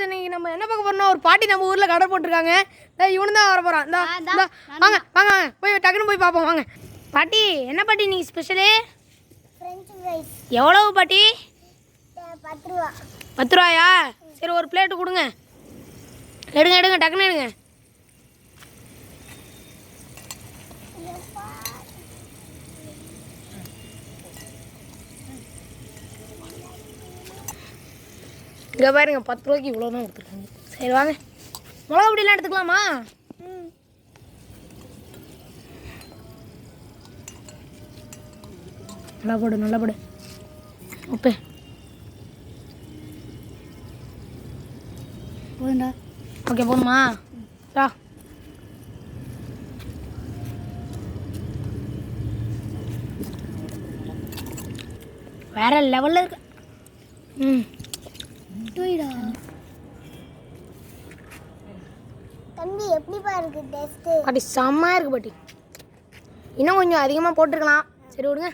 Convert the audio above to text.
இன்னைக்கு நம்ம என்ன பார்க்க போறோம்னா ஒரு பாட்டி நம்ம ஊர்ல கடை போட்டுருக்காங்க. இவனு தான் வர போறான். வாங்க வாங்க போய் டக்குன்னு போய் பார்ப்போம் வாங்க. பாட்டி என்ன பாட்டி நீங்க ஸ்பெஷலு? French fries. எவ்வளவு பாட்டி? 10 ரூபா. 10 ரூபாயா? சரி ஒரு பிளேட் கொடுங்க. எடுங்க எடுங்க டக்குன்னு எடுங்க. இங்கே பாருங்க 10 ரூபாய்க்கு இவ்வளோ தான் கொடுத்துருக்காங்க. சரி வாங்க மிளகா பொடியெல்லாம் எடுத்துக்கலாமா? நல்லா போடு நல்லா போடு. ஓகே போதுண்டா. ஓகே போதுமா? ரா வேற லெவலில் இருக்கு. தம்பி எப்படிப்பா இருக்கு டேஸ்ட்? பாட்டி செம்மையாக இருக்குது பாட்டி. இன்னும் கொஞ்சம் அதிகமாக போட்டுருக்கலாம். சரி விடுங்க.